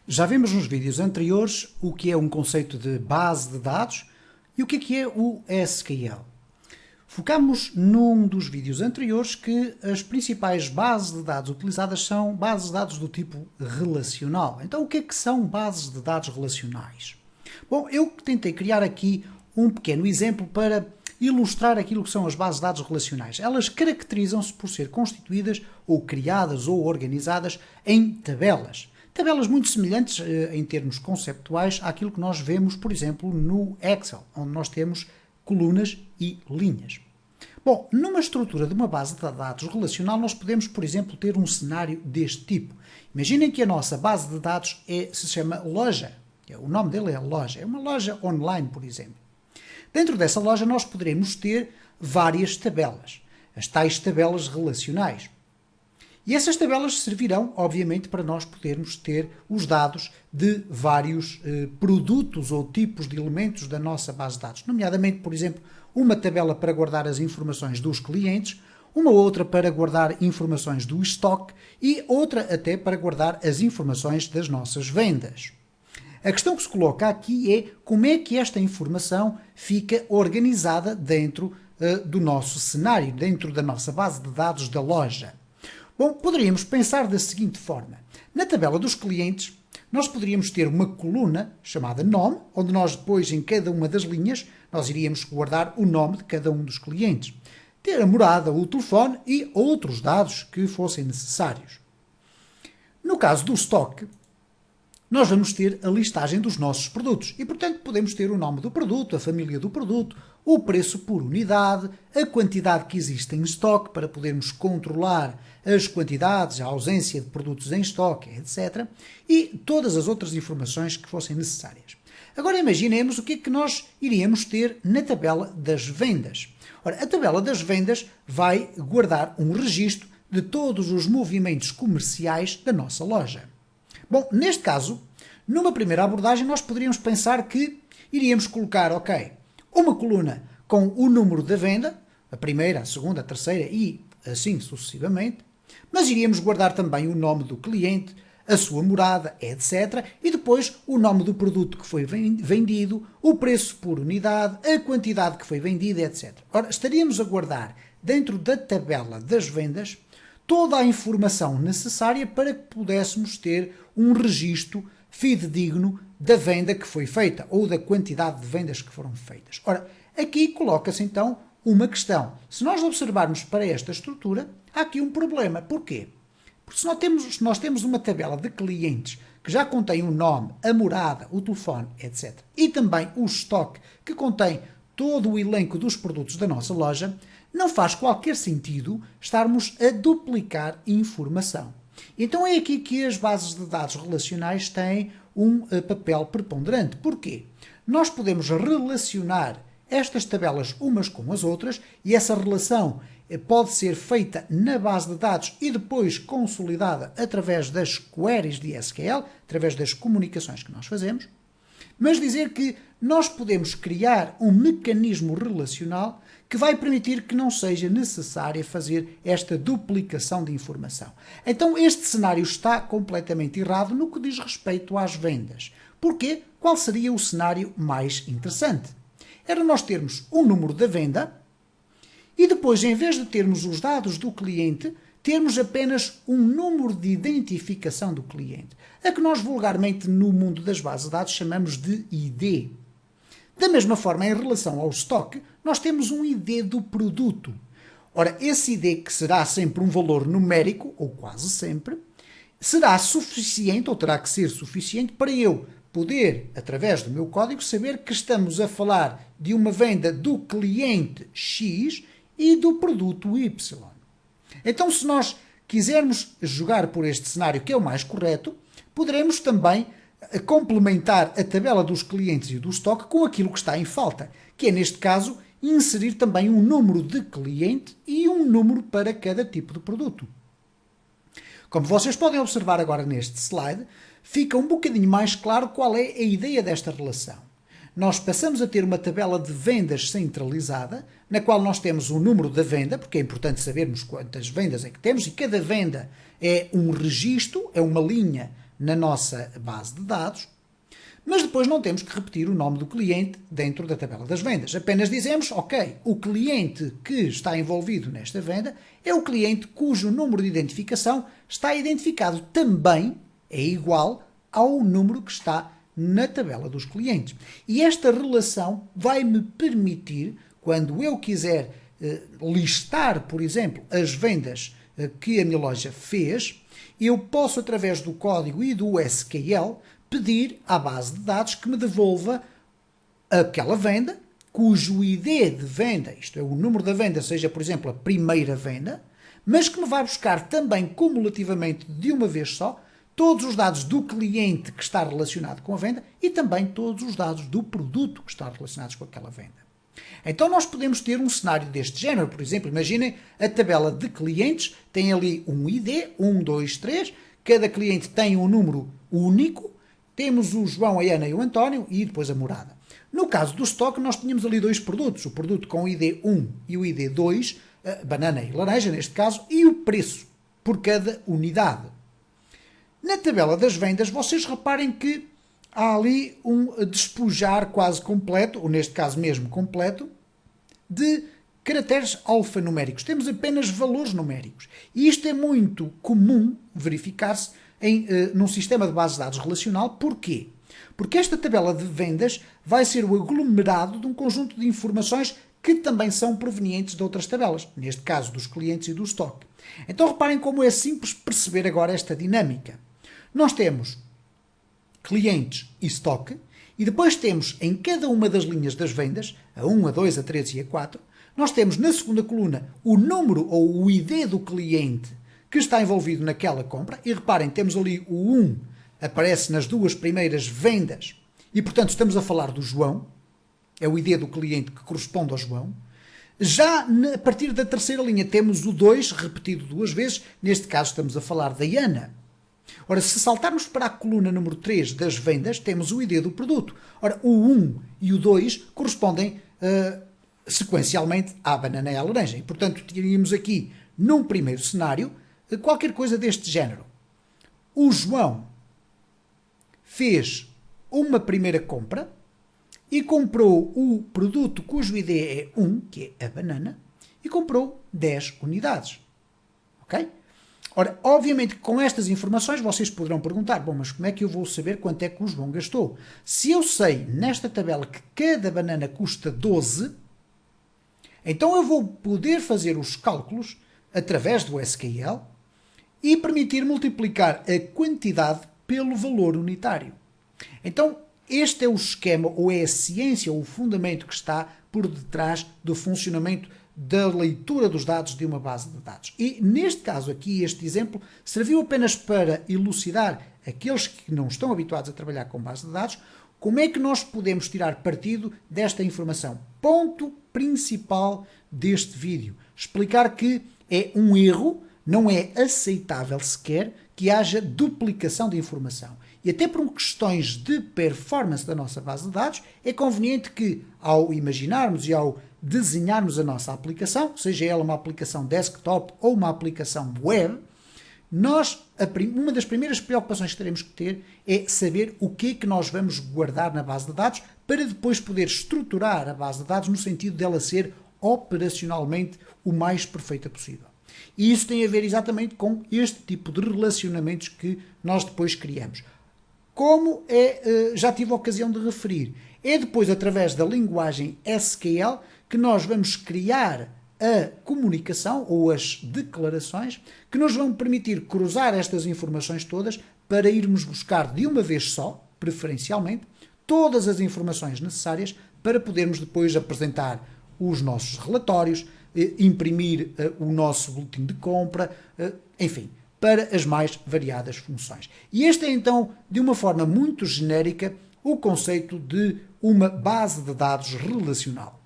Já vimos nos vídeos anteriores o que é um conceito de base de dados e o que é o SQL. Focámos num dos vídeos anteriores que as principais bases de dados utilizadas são bases de dados do tipo relacional. Então, o que é que são bases de dados relacionais? Bom, eu tentei criar aqui um pequeno exemplo para ilustrar aquilo que são as bases de dados relacionais. Elas caracterizam-se por ser constituídas ou criadas ou organizadas em tabelas. Tabelas muito semelhantes em termos conceptuais àquilo que nós vemos, por exemplo, no Excel, onde nós temos colunas e linhas. Bom, numa estrutura de uma base de dados relacional, nós podemos, por exemplo, ter um cenário deste tipo. Imaginem que a nossa base de dados se chama loja. O nome dele é loja. É uma loja online, por exemplo. Dentro dessa loja nós poderemos ter várias tabelas, as tais tabelas relacionais. E essas tabelas servirão, obviamente, para nós podermos ter os dados de vários produtos ou tipos de elementos da nossa base de dados. Nomeadamente, por exemplo, uma tabela para guardar as informações dos clientes, uma outra para guardar informações do estoque e outra até para guardar as informações das nossas vendas. A questão que se coloca aqui é como é que esta informação fica organizada dentro do nosso cenário, dentro da nossa base de dados da loja. Bom, poderíamos pensar da seguinte forma. Na tabela dos clientes, nós poderíamos ter uma coluna chamada nome, onde nós depois, em cada uma das linhas, nós iríamos guardar o nome de cada um dos clientes. Ter a morada, o telefone e outros dados que fossem necessários. No caso do estoque, nós vamos ter a listagem dos nossos produtos e, portanto, podemos ter o nome do produto, a família do produto, o preço por unidade, a quantidade que existe em estoque para podermos controlar as quantidades, a ausência de produtos em estoque, etc. E todas as outras informações que fossem necessárias. Agora imaginemos o que é que nós iríamos ter na tabela das vendas. Ora, a tabela das vendas vai guardar um registro de todos os movimentos comerciais da nossa loja. Bom, neste caso, numa primeira abordagem, nós poderíamos pensar que iríamos colocar, uma coluna com o número da venda, a primeira, a segunda, a terceira e assim sucessivamente, mas iríamos guardar também o nome do cliente, a sua morada, etc. E depois o nome do produto que foi vendido, o preço por unidade, a quantidade que foi vendida, etc. Ora, estaríamos a guardar dentro da tabela das vendas toda a informação necessária para que pudéssemos ter um registro fidedigno da venda que foi feita ou da quantidade de vendas que foram feitas. Ora, aqui coloca-se então uma questão. Se nós observarmos para esta estrutura, há aqui um problema. Porquê? Porque se nós temos uma tabela de clientes que já contém o nome, a morada, o telefone, etc. e também o estoque que contém todo o elenco dos produtos da nossa loja, não faz qualquer sentido estarmos a duplicar informação. Então é aqui que as bases de dados relacionais têm um papel preponderante. Porquê? Nós podemos relacionar estas tabelas umas com as outras e essa relação pode ser feita na base de dados e depois consolidada através das queries de SQL, através das comunicações que nós fazemos, mas dizer que nós podemos criar um mecanismo relacional que vai permitir que não seja necessário fazer esta duplicação de informação. Então este cenário está completamente errado no que diz respeito às vendas. Porquê? Qual seria o cenário mais interessante? Era nós termos o número da venda e depois, em vez de termos os dados do cliente, termos apenas um número de identificação do cliente, a que nós vulgarmente no mundo das bases de dados chamamos de ID. Da mesma forma, em relação ao estoque, nós temos um ID do produto. Ora, esse ID, que será sempre um valor numérico, ou quase sempre, será suficiente, ou terá que ser suficiente, para eu poder, através do meu código, saber que estamos a falar de uma venda do cliente X e do produto Y. Então, se nós quisermos jogar por este cenário, que é o mais correto, poderemos também complementar a tabela dos clientes e do estoque com aquilo que está em falta, que é, neste caso, inserir também um número de cliente e um número para cada tipo de produto. Como vocês podem observar agora neste slide, fica um bocadinho mais claro qual é a ideia desta relação. Nós passamos a ter uma tabela de vendas centralizada, na qual nós temos o número da venda, porque é importante sabermos quantas vendas é que temos, e cada venda é um registro, é uma linha na nossa base de dados, mas depois não temos que repetir o nome do cliente dentro da tabela das vendas. Apenas dizemos, ok, o cliente que está envolvido nesta venda é o cliente cujo número de identificação está identificado também, é igual ao número que está na tabela dos clientes. E esta relação vai-me permitir, quando eu quiser listar, por exemplo, as vendas que a minha loja fez, eu posso, através do código e do SQL, pedir à base de dados que me devolva aquela venda, cujo ID de venda, isto é, o número da venda, seja, por exemplo, a primeira venda, mas que me vai buscar também, cumulativamente, de uma vez só, todos os dados do cliente que está relacionado com a venda e também todos os dados do produto que está relacionados com aquela venda. Então nós podemos ter um cenário deste género. Por exemplo, imaginem a tabela de clientes, tem ali um ID, 1, 2, 3, cada cliente tem um número único, temos o João, a Ana e o António e depois a morada. No caso do estoque, nós tínhamos ali dois produtos, o produto com o ID 1 e o ID 2, banana e laranja neste caso, e o preço por cada unidade. Na tabela das vendas, vocês reparem que há ali um despojar quase completo, ou neste caso mesmo completo, de caracteres alfanuméricos. Temos apenas valores numéricos. E isto é muito comum verificar-se num sistema de base de dados relacional. Porquê? Porque esta tabela de vendas vai ser o aglomerado de um conjunto de informações que também são provenientes de outras tabelas, neste caso dos clientes e do estoque. Então reparem como é simples perceber agora esta dinâmica. Nós temos clientes e estoque, e depois temos em cada uma das linhas das vendas, a 1, a 2, a 3 e a 4, nós temos na segunda coluna o número ou o ID do cliente que está envolvido naquela compra, e reparem, temos ali o 1, aparece nas duas primeiras vendas, e portanto estamos a falar do João, é o ID do cliente que corresponde ao João. Já a partir da terceira linha temos o 2, repetido duas vezes, neste caso estamos a falar da Ana. Ora, se saltarmos para a coluna número 3 das vendas, temos o ID do produto. Ora, o 1 e o 2 correspondem sequencialmente à banana e à laranja. E, portanto, teríamos aqui, num primeiro cenário, qualquer coisa deste género. O João fez uma primeira compra e comprou o produto cujo ID é 1, que é a banana, e comprou 10 unidades. Ok? Ora, obviamente que com estas informações vocês poderão perguntar, bom, mas como é que eu vou saber quanto é que o João gastou? Se eu sei nesta tabela que cada banana custa 12, então eu vou poder fazer os cálculos através do SQL e permitir multiplicar a quantidade pelo valor unitário. Então, este é o esquema, ou é a ciência, ou o fundamento que está por detrás do funcionamento da leitura dos dados de uma base de dados. E neste caso aqui, este exemplo, serviu apenas para elucidar aqueles que não estão habituados a trabalhar com base de dados, como é que nós podemos tirar partido desta informação. Ponto principal deste vídeo. Explicar que é um erro, não é aceitável sequer que haja duplicação de informação. E até por questões de performance da nossa base de dados, é conveniente que, ao imaginarmos e ao desenharmos a nossa aplicação, seja ela uma aplicação desktop ou uma aplicação web, uma das primeiras preocupações que teremos que ter é saber o que é que nós vamos guardar na base de dados para depois poder estruturar a base de dados no sentido dela ser operacionalmente o mais perfeita possível. E isso tem a ver exatamente com este tipo de relacionamentos que nós depois criamos. Como já tive a ocasião de referir, é depois através da linguagem SQL que nós vamos criar a comunicação ou as declarações que nos vão permitir cruzar estas informações todas para irmos buscar de uma vez só, preferencialmente, todas as informações necessárias para podermos depois apresentar os nossos relatórios, imprimir o nosso boletim de compra, enfim, para as mais variadas funções. E este é então, de uma forma muito genérica, o conceito de uma base de dados relacional.